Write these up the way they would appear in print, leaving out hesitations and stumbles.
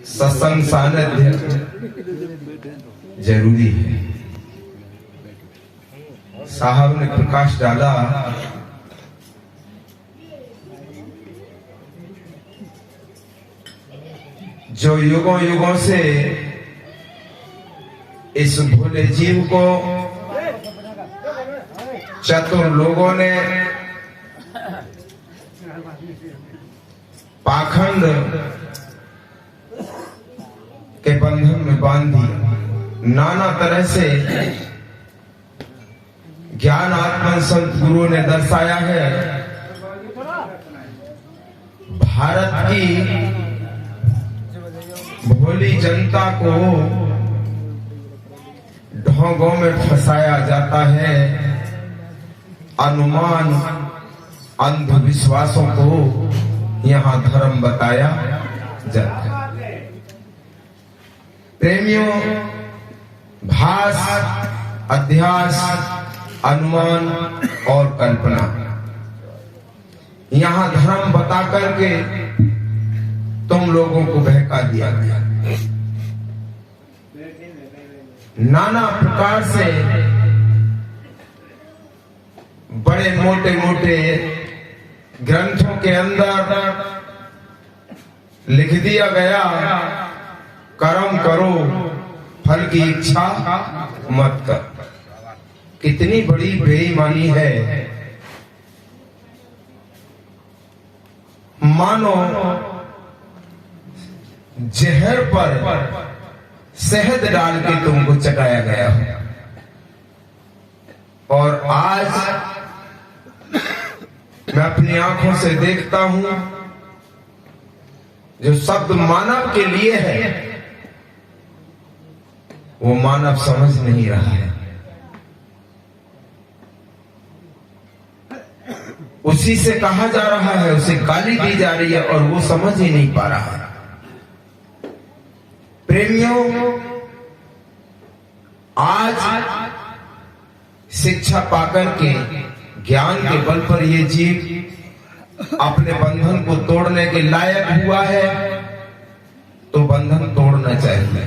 सत्संग सानिध्य जरूरी है। साहब ने प्रकाश डाला, जो युगों युगों से इस भोले जीव को चतुर लोगों ने पाखंड के बंधन में बांध दिया। नाना तरह से ज्ञान आत्मन संत गुरुओं ने दर्शाया है। भारत की भोली जनता को ढोंगों में फंसाया जाता है। अनुमान अंधविश्वासों को यहाँ धर्म बताया जाता है। प्रेमियों, भास, अध्यास, अनुमान और कल्पना, यहाँ धर्म बता करके तुम लोगों को बहका दिया गया। नाना प्रकार से बड़े मोटे मोटे ग्रंथों के अंदर लिख दिया गया, कर्म करो, फल की इच्छा मत कर। कितनी बड़ी बेईमानी है। मानो जहर पर शहद डाल के तुमको चटाया गया है। और आज मैं अपनी आंखों से देखता हूं, जो शब्द मानव के लिए है वो मानव समझ नहीं रहा है। उसी से कहा जा रहा है, उसे गाली दी जा रही है और वो समझ ही नहीं पा रहा है। प्रेमियों, आज शिक्षा पाकर के ज्ञान के बल पर ये जीव अपने बंधन को तोड़ने के लायक हुआ है, तो बंधन तोड़ना चाहिए।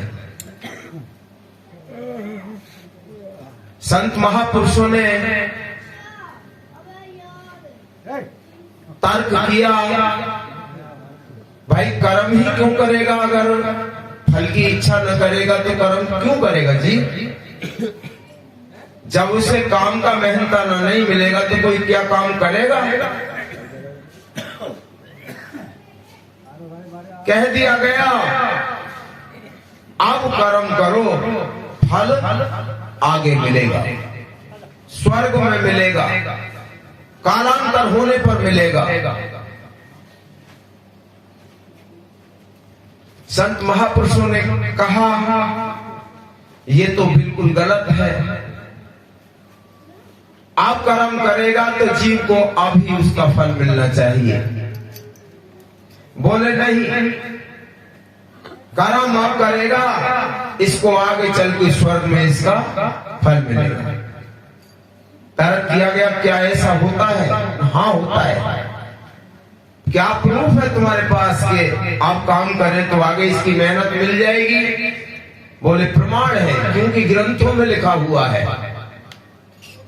संत महापुरुषों ने तर्क किया, भाई कर्म ही क्यों करेगा? अगर फल की इच्छा न करेगा तो कर्म क्यों करेगा जी? जब उसे काम का मेहनताना नहीं मिलेगा तो कोई क्या काम करेगा? कह दिया गया, अब कर्म करो, फल आगे मिलेगा, स्वर्ग में मिलेगा, कालांतर होने पर मिलेगा। संत महापुरुषों ने कहा, ये तो बिल्कुल गलत है। आप कर्म करेगा तो जीव को अभी उसका फल मिलना चाहिए। बोले नहीं, कर्म आप करेगा, इसको आगे चल के स्वर्ग में इसका फल मिलेगा। तर्क किया गया, क्या ऐसा होता है? हाँ, होता है। क्या प्रूफ है तुम्हारे पास कि आप काम करें तो आगे इसकी मेहनत मिल जाएगी? बोले प्रमाण है, क्योंकि ग्रंथों में लिखा हुआ है।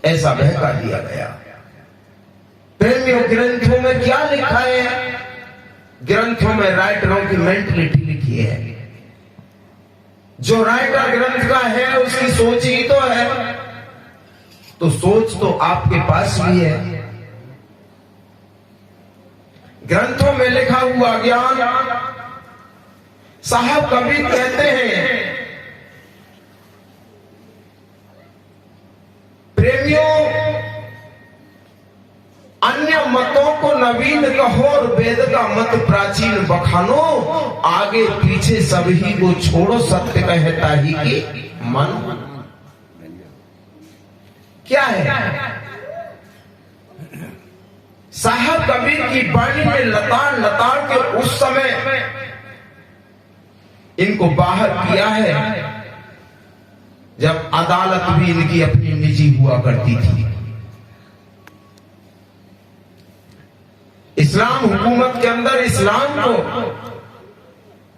ऐसा बहका दिया गया। प्रेमियों, ग्रंथों में क्या लिखा है? ग्रंथों में राइटरों की मेंटलिटी लिखी है। जो राइटर ग्रंथ का है उसकी सोच ही तो है, तो सोच तो आपके पास भी है। ग्रंथों में लिखा हुआ ज्ञान, साहब कबीर कहते हैं, प्रेमियों, अन्य मतों को नवीन कहो और वेद का मत प्राचीन बखानो, आगे पीछे सभी को छोड़ो, सत्य कहता ही कि मन। क्या है? साहब कबीर की वाणी में लताड़ लताड़ के उस समय इनको बाहर किया है जब अदालत भी इनकी अपनी निजी हुआ करती थी। इस्लाम हुकूमत के अंदर इस्लाम को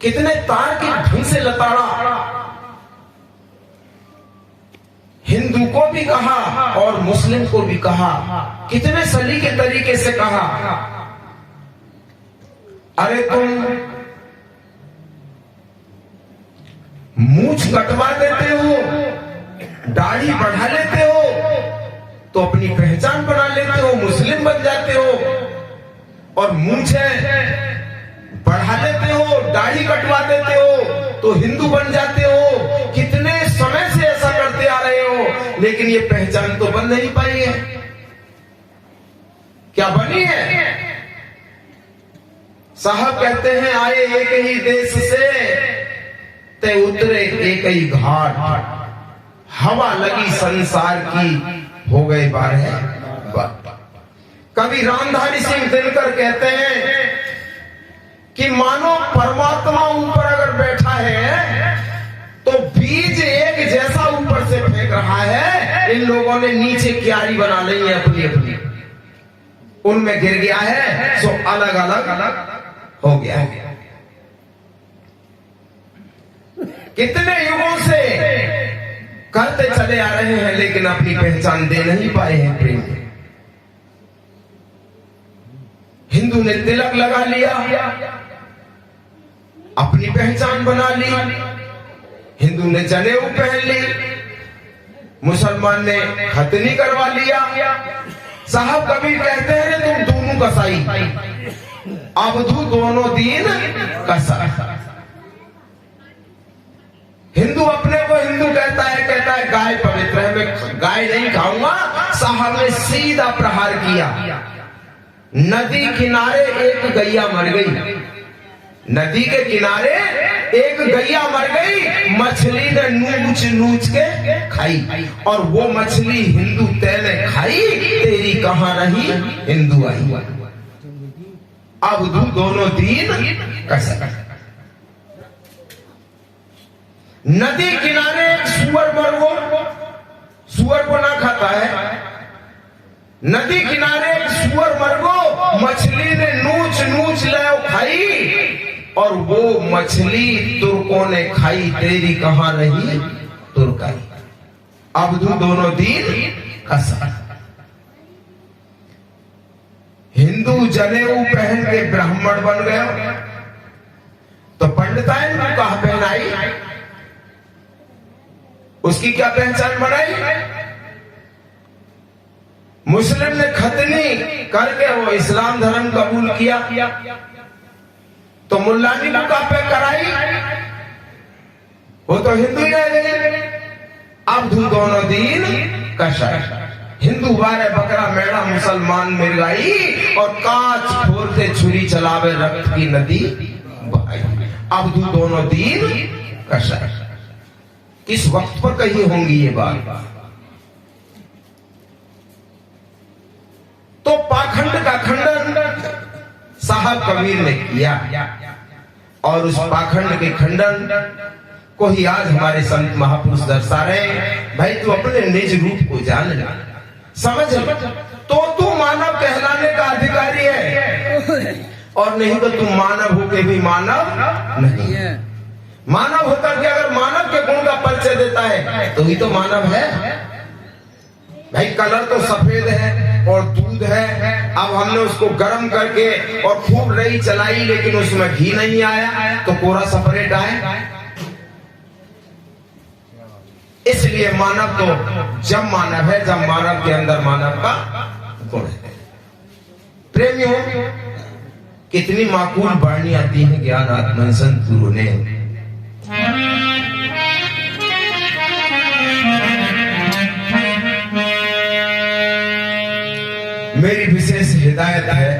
कितने तार के ढंग से लताड़ा। हिंदू को भी कहा और मुस्लिम को भी कहा, कितने सलीके तरीके से कहा। अरे तुम मूंछ कटवा देते हो, दाढ़ी बढ़ा लेते हो तो अपनी पहचान बना लेते हो, मुस्लिम बन जाते हो, और मूंछे बढ़ा लेते हो, दाढ़ी कटवा देते हो तो हिंदू बन जाते हो। कितने समय से ऐसा करते आ रहे हो, लेकिन ये पहचान तो बन नहीं पाई है। क्या बनी है? साहब कहते हैं आए एक ही देश से ते उतरे एक ही घाट, हवा लगी संसार की हो गए बारह। कवि रामधारी सिंह दिनकर कहते हैं कि मानो परमात्मा ऊपर अगर बैठा है तो बीज एक जैसा ऊपर से फेंक रहा है, इन लोगों ने नीचे क्यारी बना ली है अपनी अपनी, उनमें गिर गया है, सो अलग अलग अलग हो गया है। कितने युगों से करते चले आ रहे हैं लेकिन अपनी पहचान दे नहीं पाए हैं। प्रेम हिंदू ने तिलक लगा लिया, अपनी पहचान बना ली। हिंदू ने जनेऊ पहन ली, मुसलमान ने खतनी करवा लिया। साहब कबीर कहते हैं तुम दोनों कसाई, अवधू दोनों दीन कसाई। हिंदू अपने को हिंदू कहता है गाय पवित्र है, मैं गाय नहीं खाऊंगा। साहब ने सीधा प्रहार किया। नदी किनारे एक गैया मर गई, नदी के किनारे एक गैया मर गई, मछली ने नूच नूच के खाई, और वो मछली हिंदू तेने खाई, तेरी कहां रही हिंदू आई। अब दोनों दीन कसा। नदी किनारे एक सुअर मर गो, सुअर को ना खाता है। नदी किनारे एक सुअर मर गो, मछली ने नूच नूच ले खाई, और वो मछली तुर्कों ने खाई, तेरी कहां रही तुर्काई। अब दोनों दीन कसा। हिंदू जनेऊ पहन के ब्राह्मण बन गए तो पंडिताइन को कहा पहनाई, उसकी क्या पहचान बनाई। मुस्लिम ने खतनी करके वो इस्लाम धर्म कबूल किया तो मुल्लानी को कहा पे कराई, वो तो हिंदू ही रह गए। अब दोनों दीन कशा। हिंदू बारे बकरा मेढ़ा, मुसलमान मिर्गाई, और कांच फोड़ते छुरी चलावे रक्त की नदी बहाई। अब दोनों दीन कशा। किस वक्त पर कही होंगी ये बात? तो पाखंड का खंडन साहब कबीर ने किया, और उस पाखंड के खंडन को ही आज हमारे संत महापुरुष दर्शा रहे। भाई तू अपने निज रूप को जान ले, समझ ले, तो तू मानव कहलाने का अधिकारी है, और नहीं तो तू मानव होके भी मानव नहीं है। मानव होकर के अगर मानव के गुण का परिचय देता है तो ही तो मानव है। भाई कलर तो सफेद है और दूध है, अब हमने उसको गर्म करके और खूब रही चलाई लेकिन उसमें घी नहीं आया तो कोरा सेपरेट आए। इसलिए मानव तो जब मानव है जब मानव के अंदर मानव का गुण है। प्रेमियों, कितनी माकूल वाणी आती है ज्ञान आत्मन संत गुरु ने। मेरी विशेष हिदायत है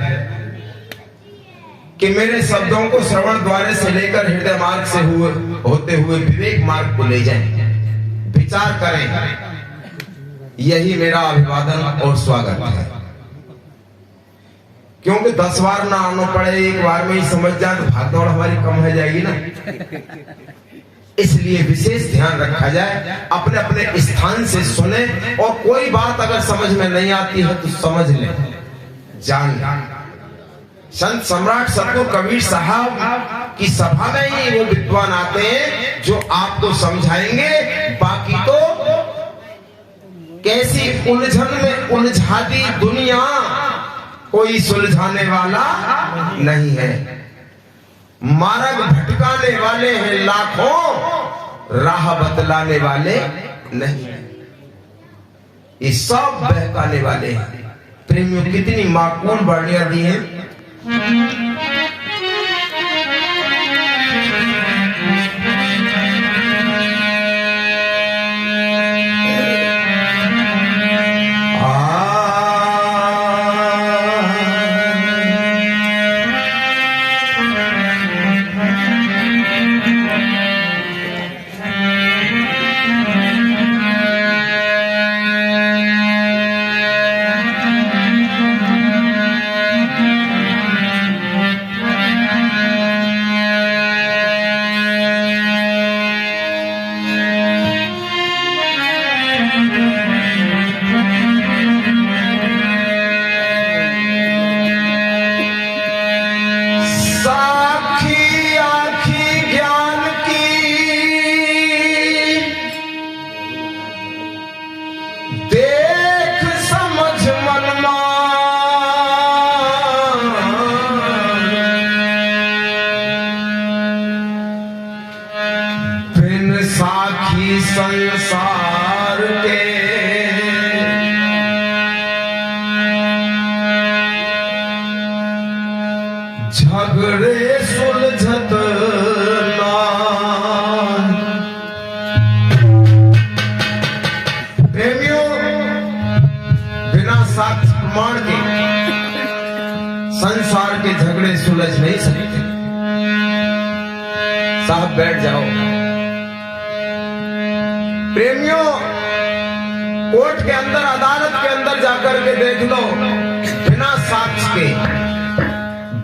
कि मेरे शब्दों को श्रवण द्वारे से लेकर हृदय मार्ग से होते हुए विवेक मार्ग को ले जाएं, विचार करें। यही मेरा अभिवादन और स्वागत है। क्योंकि 10 बार ना आना पड़े, एक बार में ही समझ जाए तो भागदौड़ हमारी कम हो जाएगी ना। इसलिए विशेष ध्यान रखा जाए, अपने अपने स्थान से सुने, और कोई बात अगर समझ में नहीं आती है तो समझ ले, जान। संत सम्राट सतगुरु कबीर साहब की सभा में ही वो विद्वान आते हैं जो आपको समझाएंगे। बाकी तो कैसी उलझन में उलझा दी दुनिया, कोई सुलझाने वाला नहीं है। मार्ग भटकाने वाले हैं लाखों, राह बतलाने वाले नहीं। ये सब बहकाने वाले हैं। प्रेमियों कितनी माकूल वाणियां दी हैं। संसार के झगड़े सुलझत ना। प्रेमियों, बिना साक्ष्य प्रमाण के संसार के झगड़े सुलझ नहीं सकते। साहब बैठ जाओ। प्रेमियों, कोर्ट के अंदर, अदालत के अंदर जाकर के देख लो, बिना साक्ष्य के,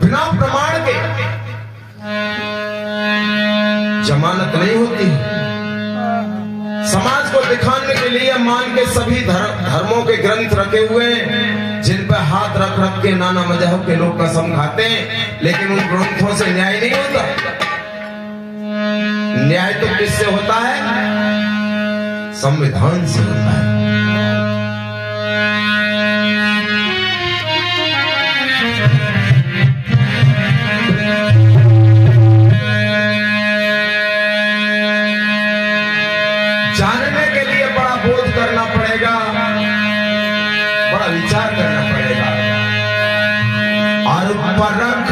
बिना प्रमाण के जमानत नहीं होती। समाज को दिखाने के लिए मान के सभी धर्मों के ग्रंथ रखे हुए हैं, जिन पर हाथ रख रख के नाना मजहब के लोग कसम खाते हैं, लेकिन उन ग्रंथों से न्याय नहीं होता। न्याय तो किससे होता है? संविधान से होता है। जानने के लिए बड़ा बोध करना पड़ेगा, बड़ा विचार करना पड़ेगा। और परख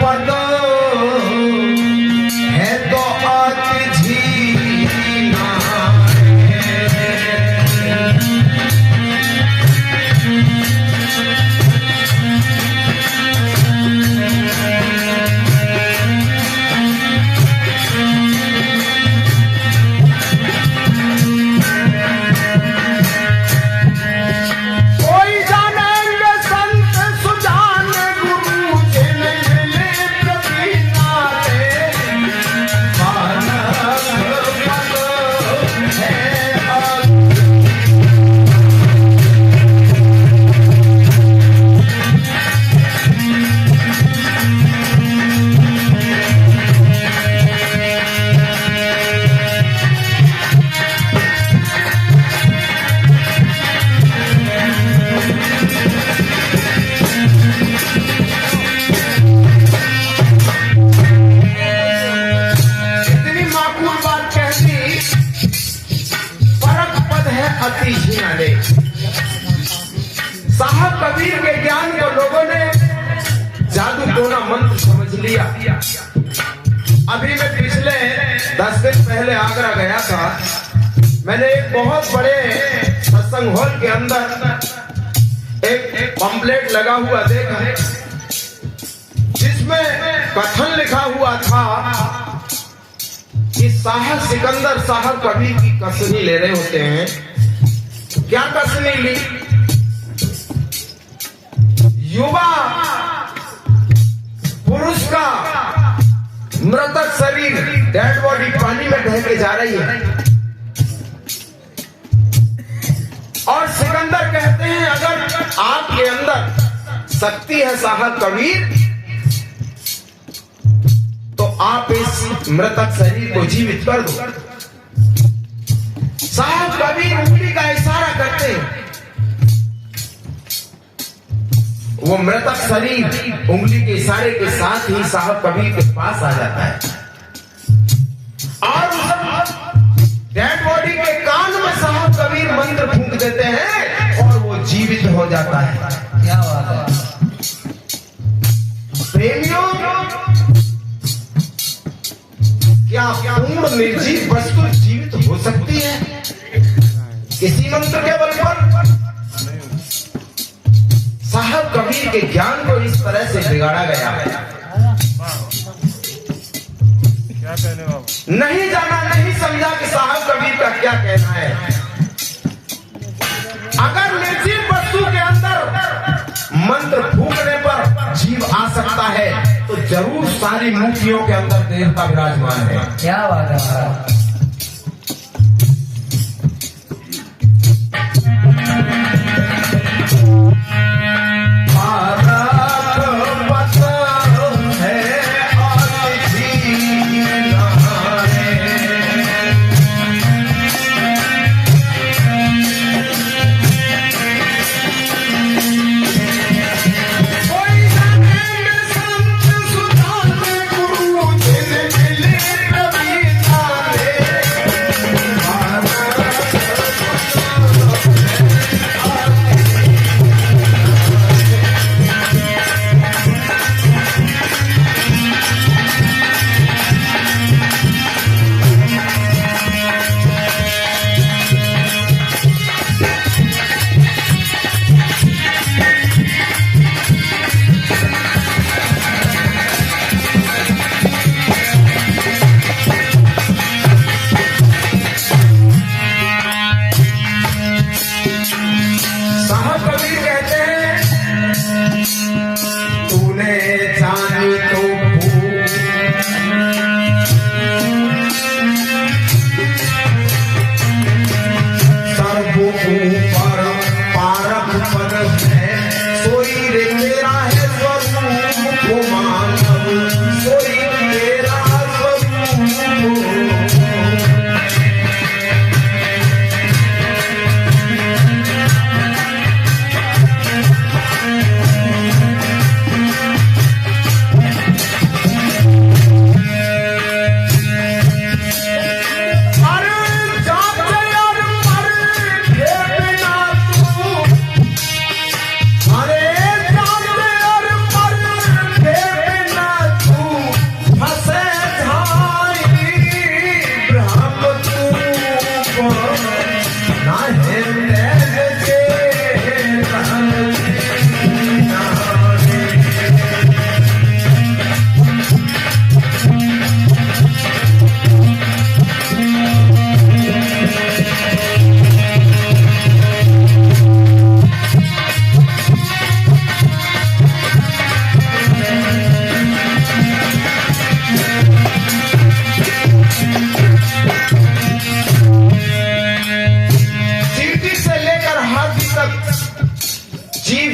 पद है तो साहब कबीर के ज्ञान को लोगों ने जादू टोना मंत्र समझ लिया। अभी मैं पिछले 10 दिन पहले आगरा गया था। मैंने एक बहुत बड़े सत्संग हॉल के अंदर एक पंपलेट लगा हुआ देखा, जिसमें कथन लिखा हुआ था कि साहब सिकंदर साहब कबीर की कसनी ले रहे होते हैं। क्या कसनी ली? युवा पुरुष का मृतक शरीर, डेड बॉडी पानी में बह के जा रही है, और सिकंदर कहते हैं अगर आपके अंदर शक्ति है साहब कबीर आप इस मृतक शरीर को जीवित कर दो। साहब कबीर उंगली का इशारा करते, वो मृतक शरीर उंगली के इशारे के साथ ही साहब कबीर के पास आ जाता है और उस डेड बॉडी के कान में साहब कबीर मंत्र फूंक देते हैं और वो जीवित हो जाता है। क्या बात है प्रेमियों, क्या पूर्ण निर्जीव वस्तु जीवित हो सकती है किसी मंत्र के बल पर? साहब कबीर के ज्ञान को इस तरह से बिगाड़ा गया है। क्या कहने बाबा? नहीं जाना, नहीं समझा कि साहब कबीर का क्या कहना है। अगर निर्जीव वस्तु के अंदर मंत्र फूंकने पर जीव आ सकता है तो जरूर सारी मूर्तियों के अंदर देवता विराजमान है। क्या बात है महाराज।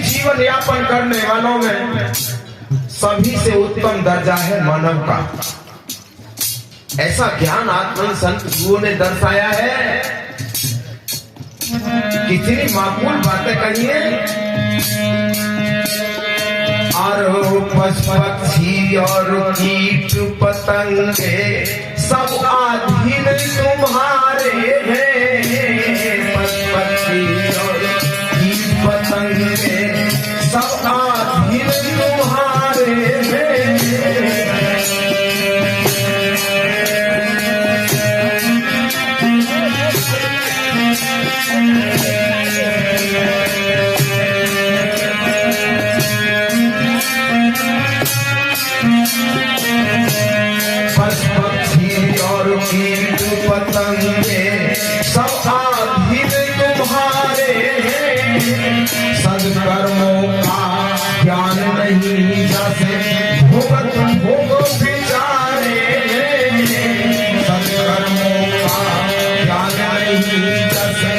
जीवन यापन करने वालों में सभी से उत्तम दर्जा है मानव का। ऐसा ज्ञान आत्मन संत गुरुओं ने दर्शाया है। कितनी माकूल बातें कही है। और पशु-पक्षी और कीट पतंगे सब आधीन तुम्हारे हैं। पशु-पक्षी और कीट पतंगे सब आधीन तुम्हारे हैं। पशु-पक्षी और कीट पतंगे सब आधीन तुम्हारे हैं। सद्कर्मों का ज्ञान नहीं जैसे भुगत भोग विचारे। सद्कर्मों का ज्ञान नहीं जैसे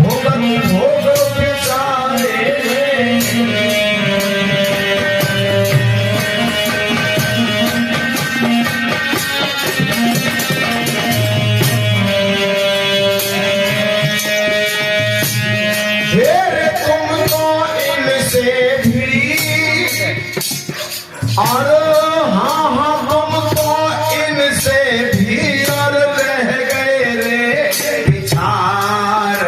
भुगत भोग विचारे। और हाँ हाँ हम तो इनसे भी और रह गए रे विचार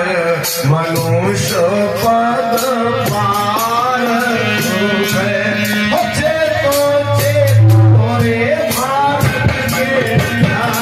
मनुष्य पद पार हो गए हो चेतो रे भारत के प्यार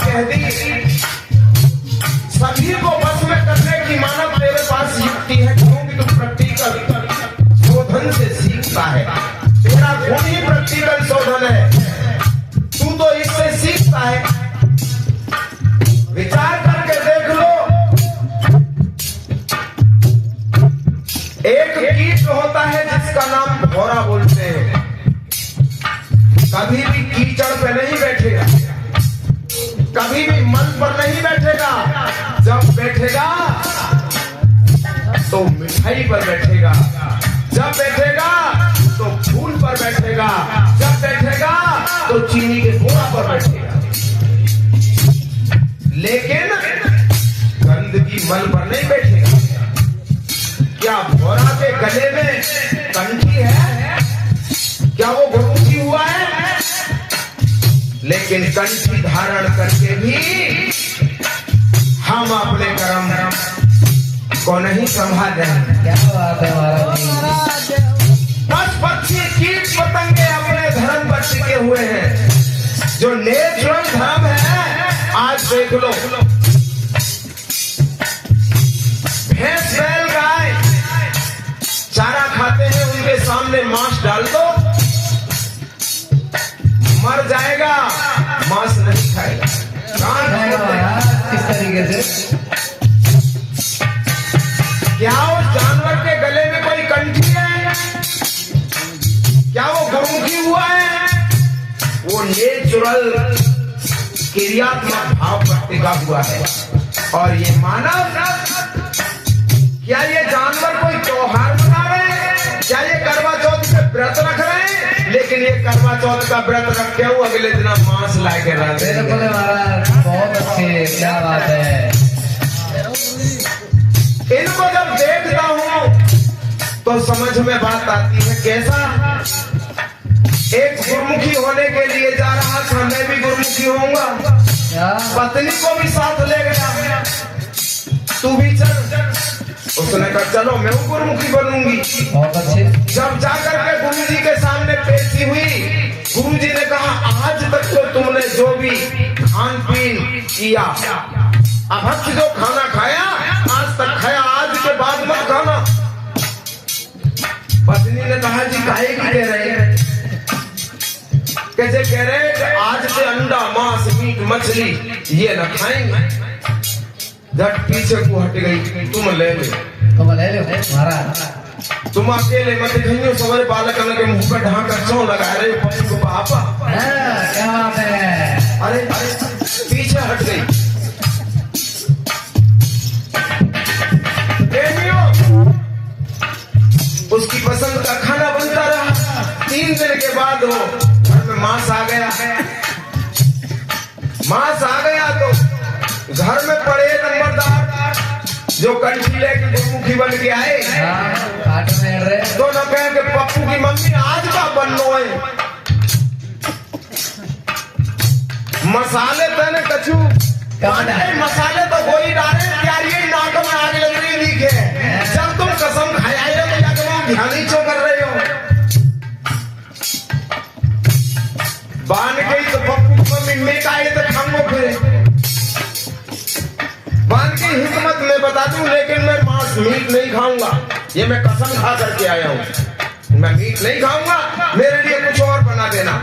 कह दी। सभी को बस में करने की मानव तेरे पास युक्ति है, क्योंकि तू प्रैक्टिकल शोधन से सीखता है। तेरा गुण ही प्रैक्टिकल शोधन है, तू तो इससे सीखता है। विचार करके देख लो, एक कीट होता है जिसका नाम भौरा बोलते हैं, कभी भी कीचड़ पे नहीं बैठेगा, कभी भी मन पर नहीं बैठेगा। जब बैठेगा तो मिठाई पर बैठेगा, जब बैठेगा तो फूल पर बैठेगा, जब बैठेगा तो चीनी के बोरा पर बैठेगा, लेकिन गंदगी मल पर नहीं बैठेगा। क्या भौरा के गले में कंठी है? क्या वो गुरुमुखी हुआ है? लेकिन कंठी धारण करके भी हम अपने कर्म को नहीं संभाल रहे हैं। क्या बात है महाराज जी। बस पक्षी कीट पतंगे अपने धर्म पर टिके हुए हैं। जो नेचुरल धर्म है, आज देख लो, भैंस बैल गाय चारा खाते हैं, उनके सामने मांस डाल दो, मर जाएगा, मांस नहीं खाएगा। किस तरीके से? क्या उस जानवर के गले में कोई कंठी है? क्या वो गुरुमुखी हुआ है? वो नेचुरल क्रियात्मक भाव पर टिका हुआ है। और ये मानव, क्या ये जानवर कोई त्योहार मना रहे हैं? क्या ये करवा चौथ के व्रत रख रहे हैं? लेकिन ये करवा चौथ का व्रत रखे हुए अगले दिन मांस ला के रखते हैं। बिल्कुल महाराज, बहुत अच्छे, क्या बात है। इनको जब देखता हूँ तो समझ में बात आती है। कैसा? एक गुरुमुखी होने के लिए जा रहा था, मैं भी गुरुमुखी होऊंगा, पत्नी को भी साथ ले गया, तू भी चल। उसने कहा चलो मैं गुरुमुखी बनूंगी। बहुत अच्छे। जब जाकर के गुरुजी के सामने पेशी हुई, गुरुजी ने कहा आज तक तो तुमने जो भी खान पीन किया, अभक्ष जो खाना खाया आज तक खाया, आज के बाद मत खाना। पत्नी ने कहा जी काहे की कह रहे हैं? कैसे कह रहे हैं? आज से अंडा मांस मीट मछली ये न खाएंगे। झट पीछे को हट गई, तुम ले लो, तुम ले लो महाराज। तुम अकेले मत खइयो, सवेरे बालक के मुंह पर ढांकर क्यों लगा रहे हो पति को? पापा क्या बात है। अरे पीछे हट गई। प्रेमियों, उसकी पसंद का खाना बनता रहा। 3 दिन के बाद वो घर में मांस आ गया। मांस आ गया तो घर में पड़े नंबरदार जो कंठी लेके गुरुमुखी बन के आए, तो न कहे कि पप्पू की मम्मी आज का बननो है, मसाले तने कछु मसाले तो कोई डाले, यार ये नाक में आग लग रही लिखे। जब तुम कसम खाया तो जाकर तुम ध्यान ही क्यों कर रहे हो? बांध गई तो पप्पू की मम्मी में का तो खामो फिर बांध की हिकमत मैं बता दूं, लेकिन मैं मांस मीट नहीं खाऊंगा, ये मैं कसम खा करके आया हूं। मैं मीट नहीं खाऊंगा, मेरे लिए कुछ और बना देना।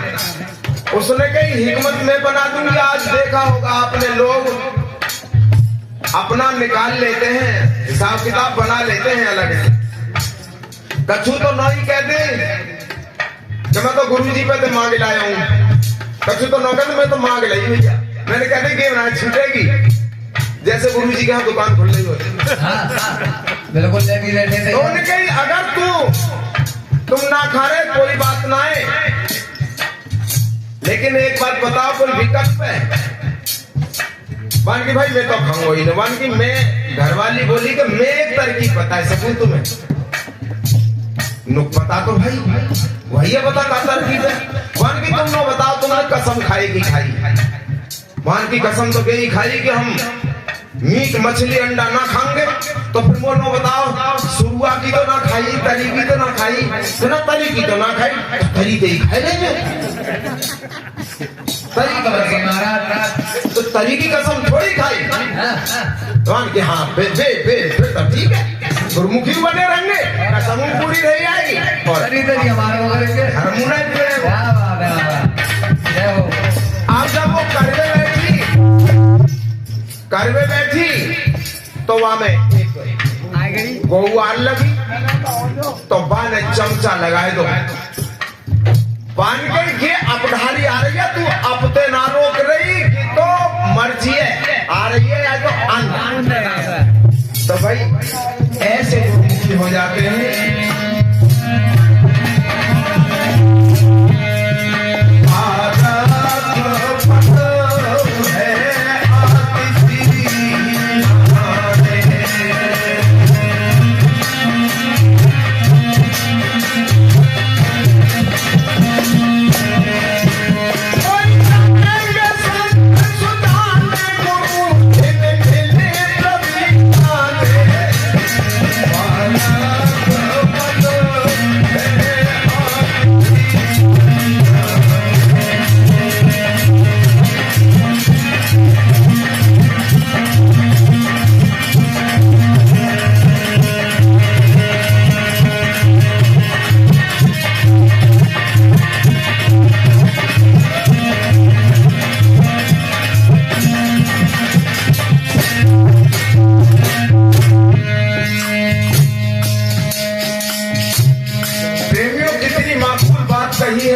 उसने कही हिकमत मैं बना दूंगी। आज देखा होगा आपने, लोग अपना निकाल लेते हैं, हिसाब किताब बना लेते हैं अलग से। कछु तो नहीं कहते कि मैं तो गुरुजी पे तो मांग लाया हूं, कछु तो नौकर मैं तो मांग लाई भैया। मैंने कहते कि छूटेगी, जैसे गुरुजी के यहाँ दुकान खुल रही होती। बिल्कुल लेके बैठे थे। तो उनके अगर तुम ना खा रहे कोई बात ना है, लेकिन एक बात बताओ कोई विकल्प है? मान की भाई मैं तो खाऊंगा ही नहीं, मान की मैं घरवाली बोली कि मैं एक तरकीब बता सकूं तुम्हें, नुक बता तो भाई वही बता का तरकीब है। मान की तुम नो बताओ तुमने कसम खाएगी खाई, मान की कसम तो गई खाई कि हम मीट मछली अंडा ना खाएंगे, तो फिर वो नो बताओ सुरुआ की तो ना खाई, तरी की तो ना खाई, तो ना तरी की तो ना खाई, तरी दे खाई लेंगे तरी का महाराज तो तरी की कसम थोड़ी खाई। तो कि हाँ बे तब ठीक है, गुरमुखी बने रहेंगे, कसम पूरी रह जाएगी और तरी हमारे वो करेंगे। हरमुना क्या बात है महाराज, जय हो। आप जब वो करवे बैठी तो वहां में गऊ आन लगी, तो बा ने चमचा लगाए दो पान के अपधारी आ रही है, तू अपते ना रोक रही तो मर्जी है आ रही है या तो अन्न। तो भाई ऐसे गुरमुखी हो जाते हैं।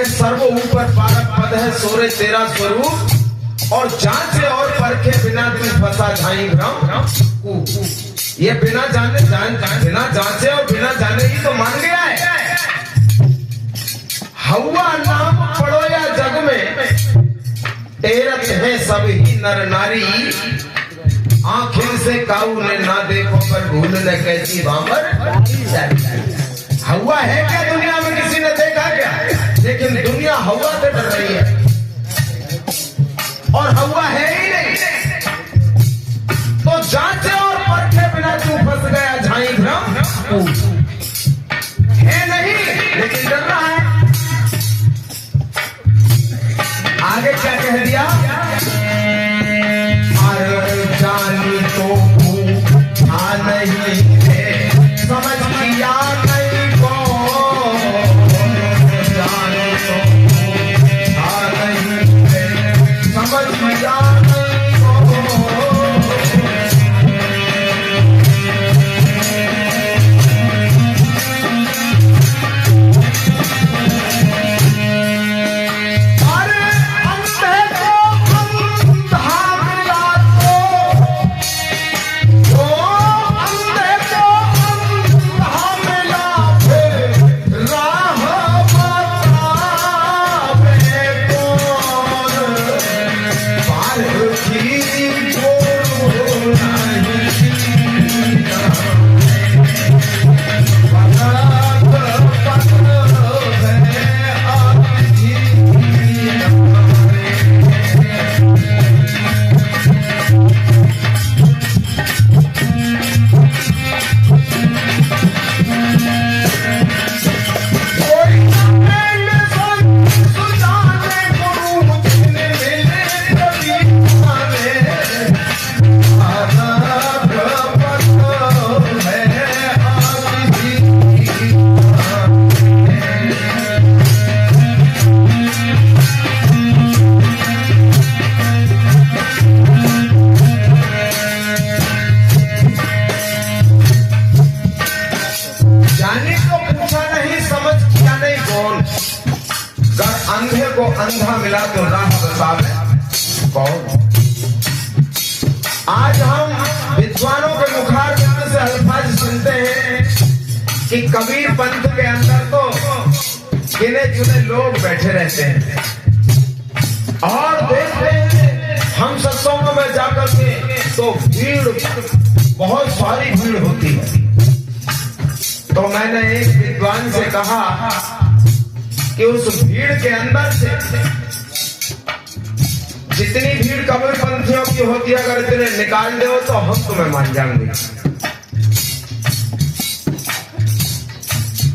सर्व ऊपर बारह पद है, सोरे तेरा स्वरूप और जांचे और परखे बिना तू फंसा झाई भ्रम। ये बिना जांचे और बिना जाने ही तो मान गया है। हवा नाम पढ़ो या जग में, तेरत है सब ही नर नारी, आखिर से काऊ ने ना देखो पर भूल न कैसी बामर। हवा है क्या दुनिया में, किसी ने देखा क्या? लेकिन दुनिया हवा से डर रही है और हवा है ही नहीं। तो जांचे और परखे बिना तू फंस गया झाई भ्रम, है नहीं लेकिन डर रहा है। आगे क्या कह दिया? जानी तो आ नहीं है, समझ किया नहीं को, जानी तो आ नहीं है, समझ किया नहीं को। अंधे को अंधा मिला तो राह बतावे कौन? आज हम विद्वानों के मुखार ज्ञान से अल्फाज सुनते हैं कि कबीर पंथ के अंदर तो गिने चुने लोग बैठे रहते हैं और देखते हैं हम सत्संगों में जाकर के तो भीड़ बहुत सारी भीड़ होती है। तो मैंने एक विद्वान से कहा कि उस भीड़ के अंदर से जितनी भीड़ कबीर पंथियों की होती है अगर इतने निकाल दो तो हम तुम्हें मान जाएंगे।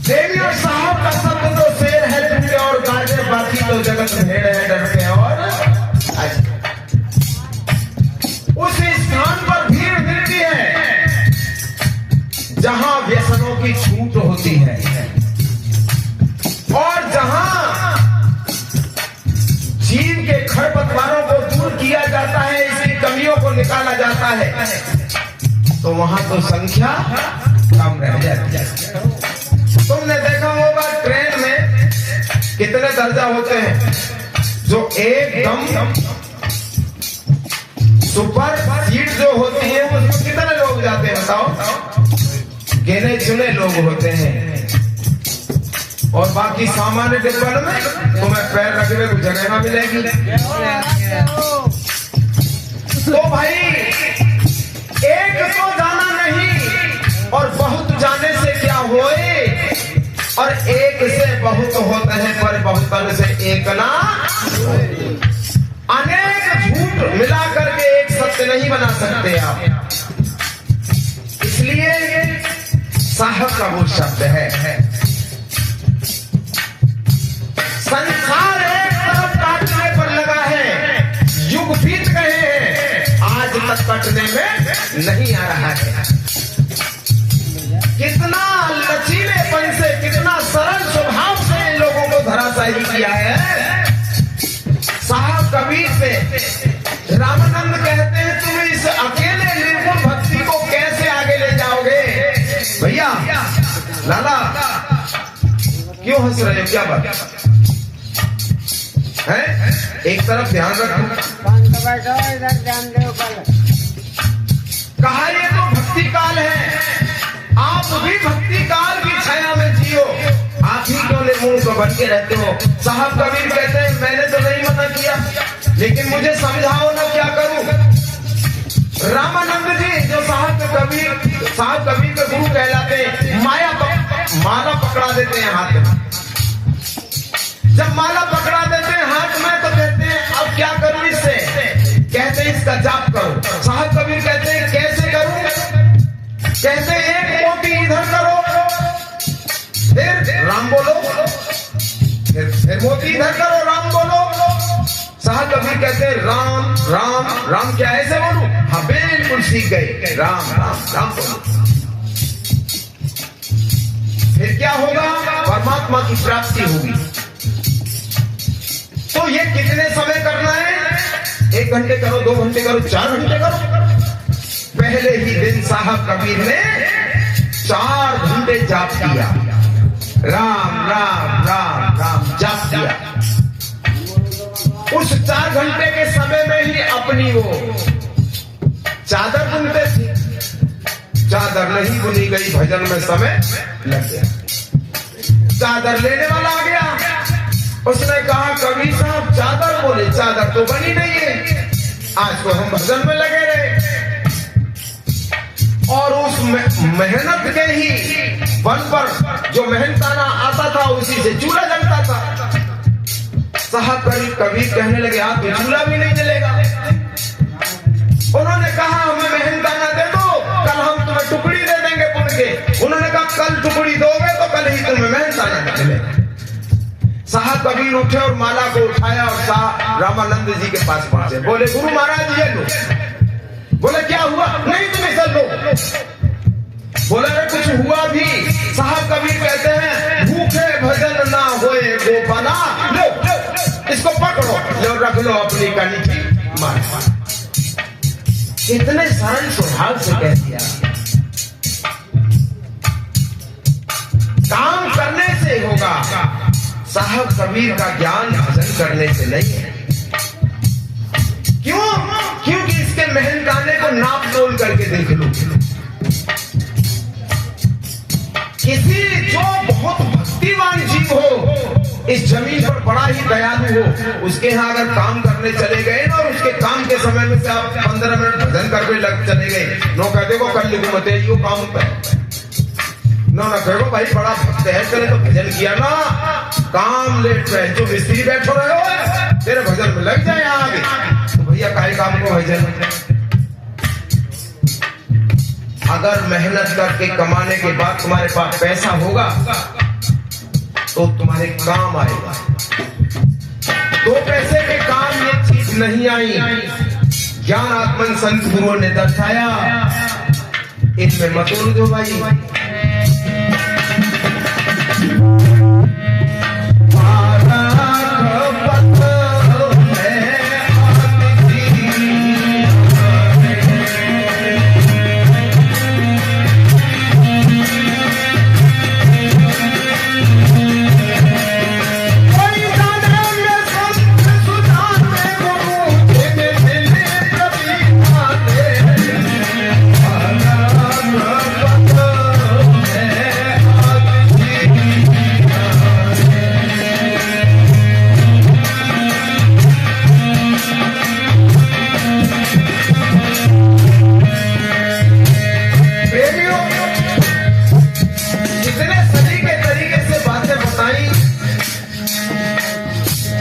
देवी और साहब का शब्द तो शेर है टूटे और गाजे, बाकी तो जगत भेड़ है डरते और उस स्थान पर भीड़ मिलती है जहां व्यसनों की छूट होती है और जहां जीव के खरपतवारों को दूर किया जाता है, इसकी कमियों को निकाला जाता है, तो वहां तो संख्या कम रह जाती है। तुमने देखा होगा ट्रेन में कितने दर्जा होते हैं, जो एकदम सुपर सीट जो होती है उसमें कितने लोग जाते हैं बताओ? गिने चुने लोग होते हैं और बाकी सामान्य डिब्बन में तुम्हें पैर रखने को जगह ना मिलेगी। तो भाई एक तो जाना नहीं और बहुत जाने से क्या होए, और एक से बहुत होते हैं पर बहुत से एक ना। अनेक झूठ मिला करके एक सत्य नहीं बना सकते आप। इसलिए साहब का वो शब्द है, संसार एक तरफ काटने पर लगा है, युग बीत गए हैं, आज तक कटने में नहीं आ रहा है। कितना लचीलेपन से, कितना सरल स्वभाव से इन लोगों को धराशायी किया है। साहब कबीर से रामानंद कहते हैं तुम इस अकेले निर्गुण भक्ति को कैसे आगे ले जाओगे? भैया लाला क्यों हंस रहे हो, क्या बात है? एक तरफ ध्यान रखो। कहा ये तो भक्ति काल है, आप भी भक्ति काल की छाया में जियो, आप ही क्यों निर्मूल को बन के रहते हो? साहब कबीर कहते हैं मैंने तो नहीं मना किया, लेकिन मुझे समझाओ ना क्या करूं? रामानंद जी जो साहब कबीर के गुरु कहलाते हैं, माला पकड़ा देते हैं हाथ में। जब माला पकड़ा देते हैं हाथ में तो कहते हैं अब क्या करूं इससे? कहते हैं इसका जाप करो। साहब कबीर कहते हैं कैसे करूं? कहते हैं एक मोती इधर करो, फिर राम बोलो, फिर मोती इधर करो, राम बोलो। साहब कबीर कहते हैं राम राम राम, क्या ऐसे बोलूं? हाँ बिल्कुल सीख गए, राम राम राम बोलो। फिर क्या होगा? परमात्मा की प्राप्ति होगी। तो ये कितने समय करना है? 1 घंटे करो, 2 घंटे करो, 4 घंटे करो। पहले ही दिन साहब कबीर ने 4 घंटे जाप किया, राम राम राम राम जाप किया। उस 4 घंटे के समय में ही अपनी वो चादर बुनते थे, चादर नहीं बुनी गई, भजन में समय लग गया। चादर लेने वाला आ गया, उसने कहा कबीर साहब चादर बोले, चादर तो बनी नहीं है, आज को हम भजन में लगे रहे। और उस मेहनत के ही बल पर जो मेहनताना आता था उसी से चूल्हा जलता था। साहब कबीर कहने लगे आप तो चूल्हा भी नहीं जलेगा। उन्होंने कहा हमें मेहनताना दे दो, कल हम तुम्हें टुकड़ी दे देंगे पुन के। उन्होंने कहा कल टुकड़ी दोगे तो कल ही तुम्हें मेहनताना मिलेगा। साहब कबीर उठे और माला को उठाया और रामानंद जी के पास पहुंचे, बोले गुरु महाराज ये लो। बोले क्या हुआ? नहीं तुम्हें चल लो। बोले कुछ हुआ भी? साहब कबीर कहते हैं भूखे भजन ना होए गोपाला, लो इसको पकड़ो, लो रख लो अपनी कंठी मार। इतने सरल स्वभाव से कह दिया। काम करने से होगा, साहब कबीर का ज्ञान भजन करने से नहीं है। क्यों? क्योंकि इसके मेहनताने को नाप तोल कर करके देख लो, किसी जो बहुत भक्तिवान जीव हो, इस जमीन पर बड़ा ही दयालु हो, उसके यहाँ अगर काम करने चले गए ना, और उसके काम के समय में से आप 15 मिनट भजन करके लग चले गए, नो कह देखो कल लिखो मत यो काम पर नो ना कहो भाई बड़ा भक्त है, चले तो भजन किया ना, काम लेट रहे जो मिस्त्री बैठो रहे हो तेरे भजन में लग जाए आगे, तो भैया काहे काम को भजन। अगर मेहनत करके कमाने के बाद तुम्हारे पास पैसा होगा तो तुम्हारे काम आएगा, दो पैसे के काम ये चीज नहीं आई। ज्ञान आत्मन संत गुरुओं ने दर्शाया, इनमें मत उलझो भाई।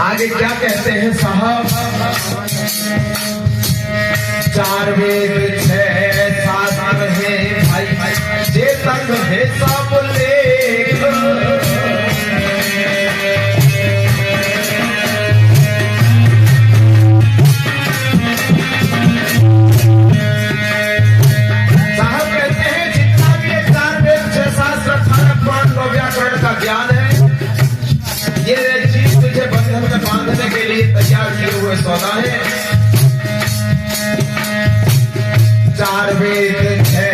आगे क्या कहते हैं साहब, 4 वेद 6 शास्त्र है भाई, जे तक है सब लेख, साहब कहते हैं जितना भी 4 वेद 6 शास्त्र 18 पुराण और व्याकरण का ज्ञान है, ये चीज तुझे बंधन में बांधने के लिए तैयार किए हुए सौदा है। 4 वेद 6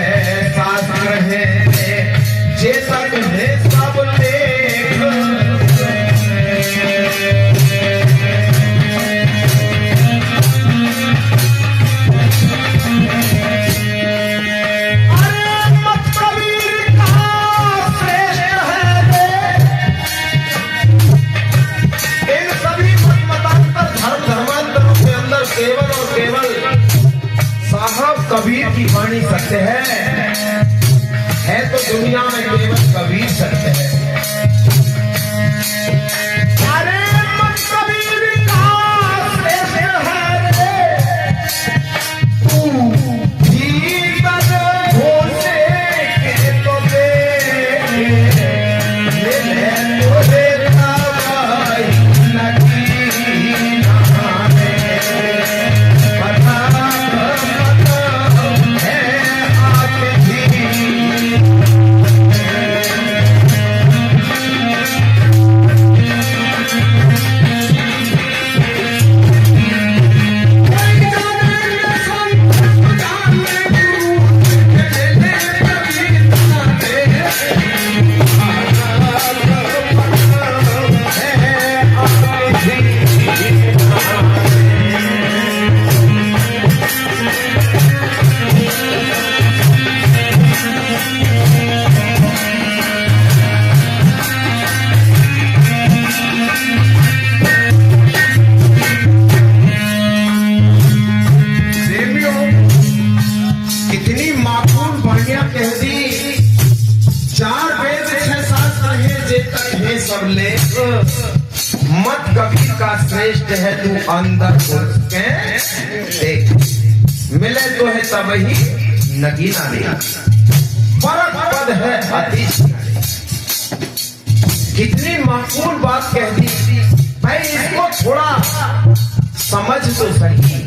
शास्त्र है, जे तक है सब लेख, अरे मत कबीर कहाँ श्रेष्ठ है इन सभी मतांतर धर्म धर्मांतरों के अंदर केवल और केवल साहब कबीर की वाणी सत्य है तो दुनिया में केवल कबीर सत्य है। अरे मत कबीर कहाँ श्रेष्ठ है तू जीवन घोषे के तो दे तो देता भाई सब लेख, मत कबीर का श्रेष्ठ है तू अंदर घुस के देख, मिले तो है तब ही नगीना दे, परम पद है अतीश। कितनी माकूल बात कह दी भाई, इसको थोड़ा समझ तो सही,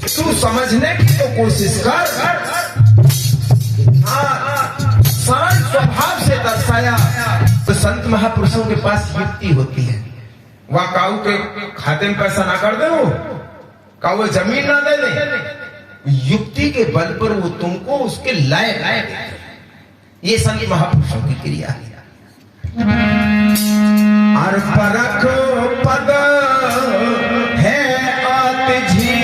तू समझने की तो कोशिश कर। सरल स्वभाव से दर्शाया तो संत महापुरुषों के पास युक्ति होती है, वह काऊ के खाते में पैसा ना कर दे, वो काऊ जमीन ना दे दे, युक्ति के बल पर वो तुमको उसके लायक, ये संत महापुरुषों की क्रिया है। और परख पद है आतिजी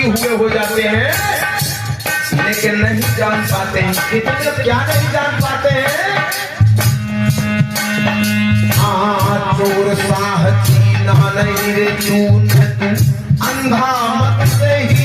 हुए हो जाते हैं, लेकिन नहीं जान पाते हैं। कितने क्या नहीं जान पाते हैं? चोर साहसी ना नहीं रे चून, अंधा मत से ही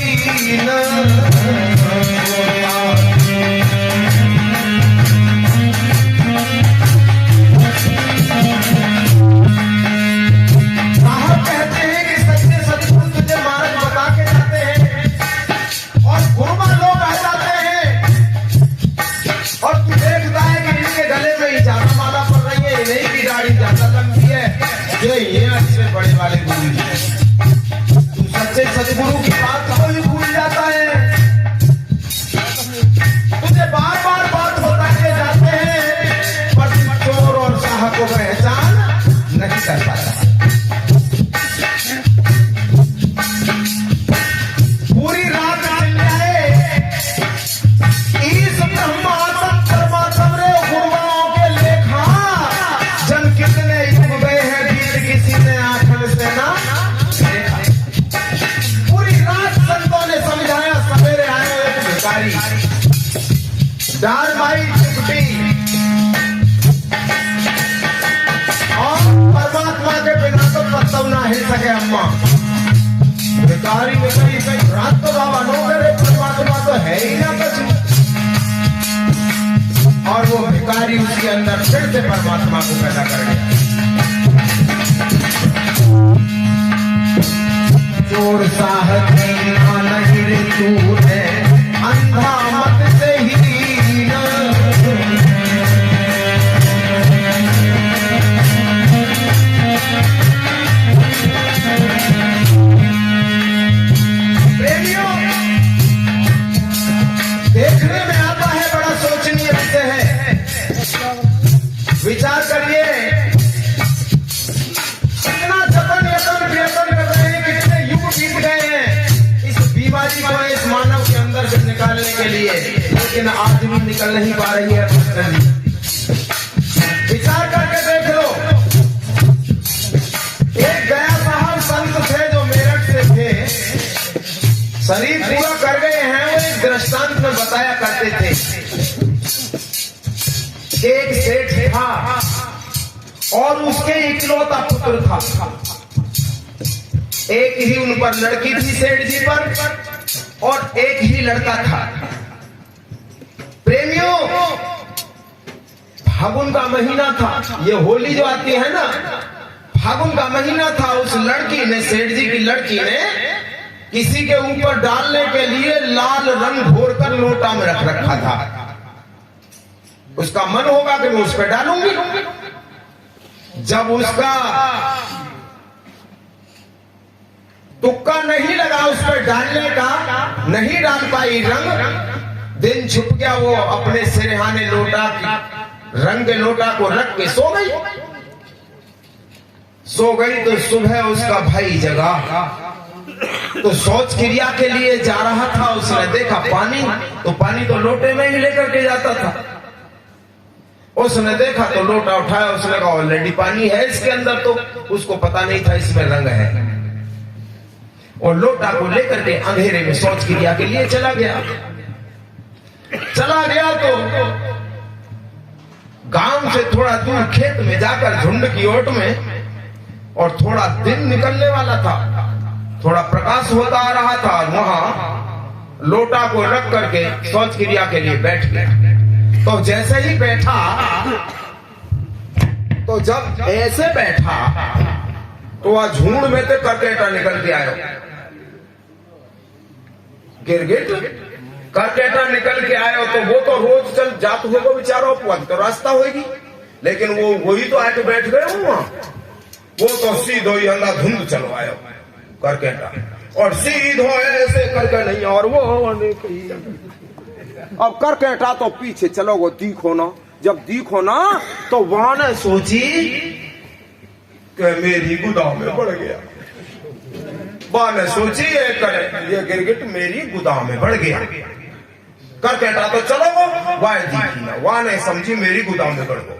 ये अच्छे बड़े वाले गुरु जी। तू सच्चे सदगुरु की बात को ही भूल जाता है। तुझे बार बार बात बताते जाते हैं, पर तू चोर और शाह को पहचान नहीं कर पाता। पूरी रात चल जाए इस ब्रह्मात्म परमात्म रे गुरुओं के लेखा, जन कितने युग गए हैं किसी ने आंखों से ना देखा। पूरी रात संतों ने समझाया, सवेरे आए एक भिखारी, डाल भाई चुपटी और परमात्मा के बिना तो पत्तव ना हिल सके अम्मा। भिखारी ने कही रात तो बाबा नो करे, परमात्मा तो है ही ना कुछ। और वो भिखारी उसके अंदर फिर से परमात्मा को पैदा कर गया। चोर साहसी ना नहीं रे तूने, अंधा मत से ही न। प्रेमियों, देखने में आता है बड़ा सोचनीय विषय है। विचार करिए, कितना जतन यतन प्रयत्न कर रहे हैं, कितने युग बीत गए हैं इस बीमारी को इस मानव के अंदर से निकालने के लिए, लेकिन आदमी निकल नहीं पा रही है। विचार करके देख लो, एक गया साहब संत थे जो मेरठ से थे, शरीर पूरा कर गए हैं। वो एक दृष्टांत में बताया करते थे, एक सेठ था और उसके इकलौता पुत्र था। एक ही उन पर लड़की थी सेठ जी पर, और एक ही लड़का था। प्रेमियों, फागुन का महीना था, ये होली जो आती है ना, फागुन का महीना था। उस लड़की ने, सेठ जी की लड़की ने, किसी के ऊपर डालने के लिए लाल रंग घोर कर लोटा में रख रखा था। उसका मन होगा कि मैं उस पर डालूंगी। जब उसका तुक्का नहीं लगा उस पर डालने का, नहीं डाल पाई रंग, दिन छुप गया। वो अपने सिरहाने लोटा रंग के लोटा को रख के सो गई। तो सुबह उसका भाई जगा, तो शौच क्रिया के लिए जा रहा था। उसने देखा पानी, तो पानी तो लोटे में ही लेकर के जाता था। उसने देखा तो लोटा उठाया, उसने कहा ऑलरेडी पानी है इसके अंदर, तो उसको पता नहीं था इसमें रंग है। और लोटा को लेकर के अंधेरे में शौच क्रिया के लिए चला गया तो गांव से थोड़ा दूर खेत में जाकर झुंड की ओट में, और थोड़ा दिन निकलने वाला था, थोड़ा प्रकाश होता आ रहा था, और वहां लोटा को रख करके शौच क्रिया के लिए बैठ गया। तो जैसे ही बैठा, तो जब ऐसे बैठा तो वह झूठ में से करकेटा निकल के आया। गिरगिट करकेटा निकल के आया, तो वो तो रोज चल जात होगा बेचारा, तो रास्ता होगी, लेकिन वो वही तो आके बैठ गए वहां। वो तो सीधो ही अंधाधुंध चलवाया करकेटा, और सीधो ऐसे करके नहीं, और वो अब करकेटा तो पीछे चलो, वो दीखो ना। जब दीखो ना तो वहां ने सोची कि मेरी गुदाम में बढ़ गया। वहां ने सोची ये गिरगिट मेरी गुदाम में बढ़ गया। करकेटा तो चलो वो वाह दीखी ना, वहां ने समझी मेरी गुदाम में बढ़ गया।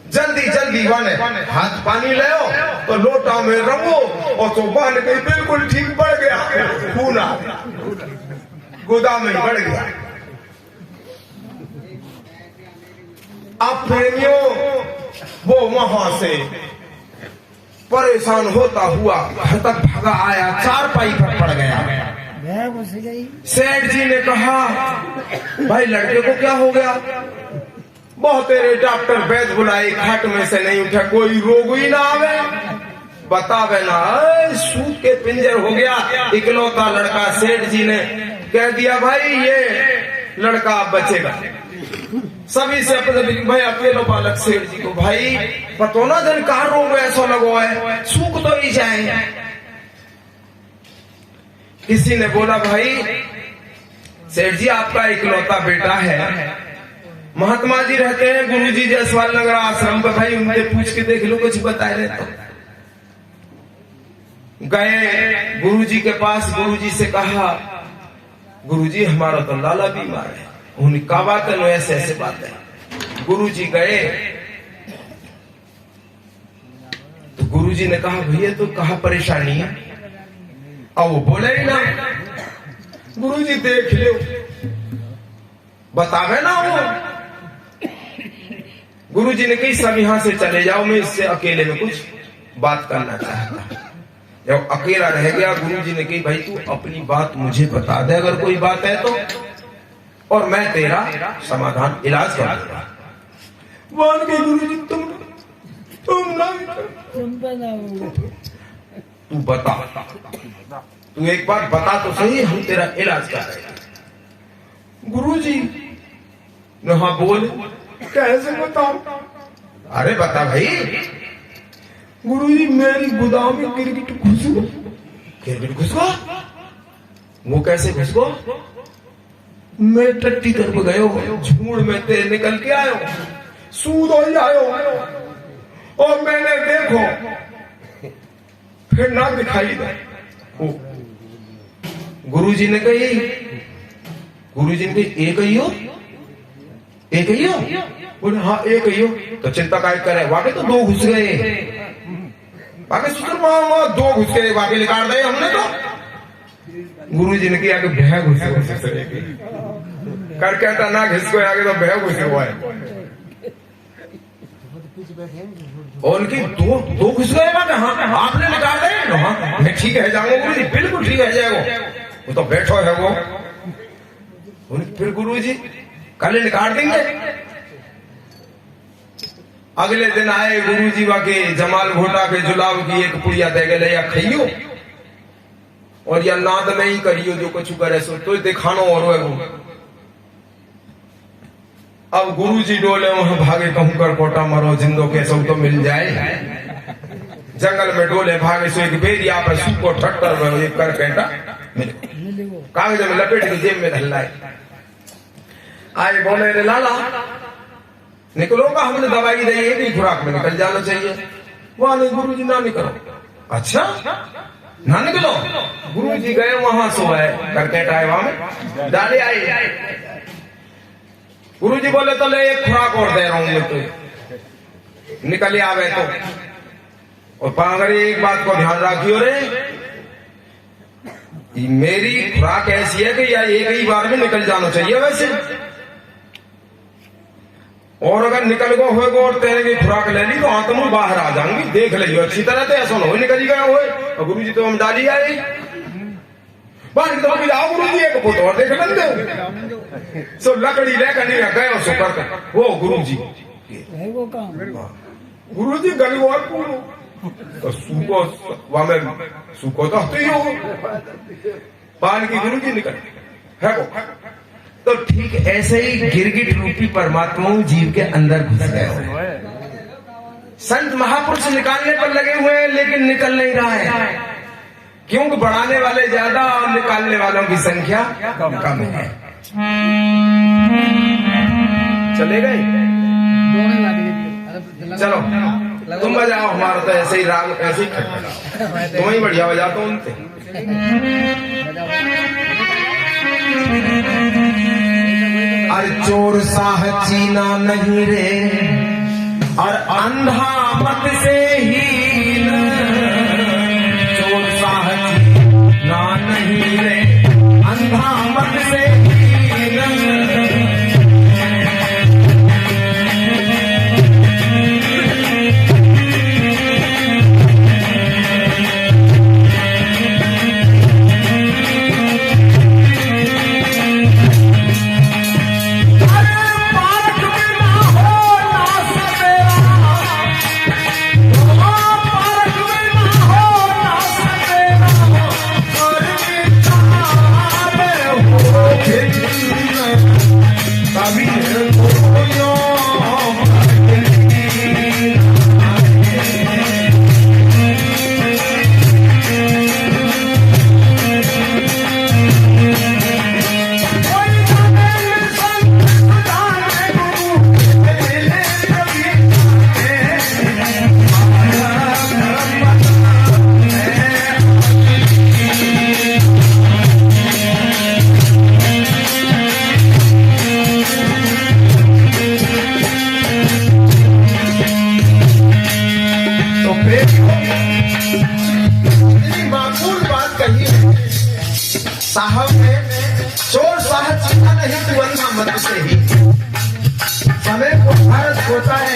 जल्दी जल्दी बने हाथ पानी ले तो लोटा में रंगो और तो बन गई बिल्कुल ठीक बढ़ गया खून आ गोदाम में बढ़ गया। अब प्रेमियों वो वहां से परेशान होता हुआ घर तक भागा आया, चारपाई पर पड़ गया। सेठ जी ने कहा भाई लड़के को क्या हो गया? बहुत तेरे डॉक्टर वैद्य बुलाए, खाट में से नहीं उठा, कोई रोग ही ना आवे, बतावे ना। सूत के पिंजर हो गया, इकलौता लड़का। सेठ जी ने कह दिया भाई ये लड़का अब बचेगा। सभी से अपने भाई अकेलो बालक सेठ जी को भाई पतो ना जन कहा रोग ऐसा लगो है, सूख तो ही जाए। किसी ने बोला भाई सेठ जी आपका इकलौता बेटा है, महात्मा जी रहते हैं गुरुजी जयसवाल नगर आश्रम पर, भाई उनसे पूछ के देख लो कुछ बताए रहे तो। गए गुरुजी के पास, गुरुजी से कहा गुरुजी हमारा तो लाला बीमार है। उन्हें कहा बात है, ऐसे ऐसे बात है। गुरुजी गए तो गुरुजी ने कहा भैया तो कहा परेशानी है? अब वो बोले ही ना। गुरुजी देख लो बतावे ना वो। गुरुजी ने कही सब यहां से चले जाओ, मैं इससे अकेले में कुछ बात करना चाहता। जब अकेला रह गया गुरुजी ने कही भाई तू अपनी बात मुझे बता दे अगर कोई बात है तो, और मैं तेरा समाधान इलाज कर दूंगा। मान के गुरुजी तुम ना तू बता, तू एक बार बता तो सही, हम तेरा इलाज कर रहे हैं। गुरुजी ने हाँ बोल, कैसे बताऊं? अरे बता भाई। गुरुजी मेरी गोदाम में गिरगिट घुस गो। गिरगिट घुस गो? वो कैसे घुस गो? मैं टट्टी तरफ गयो, झूड़ में तेल निकल के आयो, सूद हो आयो, और मैंने देखो फिर ना दिखाई दे। गुरुजी ने कही, गुरुजी ने कही एक ही हो, एक ही हो? बोले हाँ एक ही हो। तो चिंता काय करे, वाकई तो दो घुस गए, वाकई सुतर दो घुस गए, वाकई निकाल दे हमने तो। गुरुजी ने किया कि भय घुस कर कहता ना घिस को आगे तो भय घुसे हुआ है। और उनकी दो घुस गए बात, हाँ आपने निकाल दे। हाँ मैं ठीक है जाऊंगा गुरुजी, बिल्कुल ठीक है जाएगा, वो तो बैठो है वो। फिर गुरुजी कल निकाल देंगे। अगले दिन आए गुरुजी वाके जमाल घोटा के जुलाब की एक पुड़िया दे गए, या खाइयो और या नाद में ही करियो जो कुछ करे सो, तो दिखानो और है वो। अब गुरुजी डोले वहां भागे, कहूं कर कोटा मरो जिंदो के सब तो मिल जाए। जंगल में डोले भागे सो एक बेरिया पर सूखो ठट्टर में एक कर कहता कागज में लपेट के जेब में धल्लाए। आए बोले रे लाला निकलोगा, हमने दवाई दी है कि खुराक में निकल जाना चाहिए। वहां नहीं गुरुजी ना निकलो। अच्छा ना निकलो? गुरुजी गए वहां सोए करके टाइवा में डाले आई। गुरुजी बोले तो ले एक खुराक और दे रहा हूं मैं तो, निकल आवे तो। और पागरी एक बात को ध्यान रखियो रे, मेरी खुराक ऐसी है कि या एक ही बार में निकल जाना चाहिए वैसे, और अगर निकल गो होएगा और तेरे की खुराक ले ली तो आत्मा बाहर आ जाऊंगी, देख लियो अच्छी तरह से, ऐसा हो निकल गया हो। और गुरुजी तो हम डाली आए बाहर तो जाओ गुरुजी एक फोटो और देख लेंगे सो लकड़ी लेकर नहीं गए सो कर वो गुरुजी गुरुजी गलीवार तो सूखो वहां सूखो तो ही हो पान की गुरुजी निकल है वो। तो ठीक ऐसे ही गिरगिट रूपी परमात्मा जीव के अंदर घुस गए। संत महापुरुष निकालने पर लगे हुए हैं लेकिन निकल नहीं रहा है, क्योंकि बढ़ाने वाले ज्यादा और निकालने वालों की संख्या कम है। चले गए? चलो तुम बजाओ, हमारा तो ऐसे ही राग ऐसे ही खटखटाओ, तुम ही बढ़िया बजाते हो उनसे। अरे चोर साह चीना नहीं रे, और अंधा मत से ही चोर साहसी ना नहीं रे, अंधा मत से ही साहब ने चोर साहब चिंता नहीं तू अंधा मत से ही। समय को भारत होता है,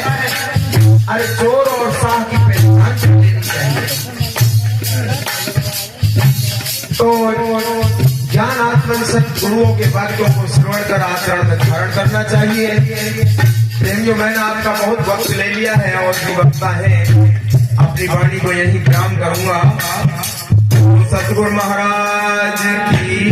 अरे चोर और साह की पहचान कर लेनी चाहिए। तो ज्ञान आत्मन संत गुरुओं के वाक्यों को श्रवण कर आचरण में धारण करना चाहिए। प्रेम जो मैंने आपका बहुत वक्त ले लिया है और जो वक्ता है, अपनी वाणी को यही विराम करूंगा। सतगुरु महाराज की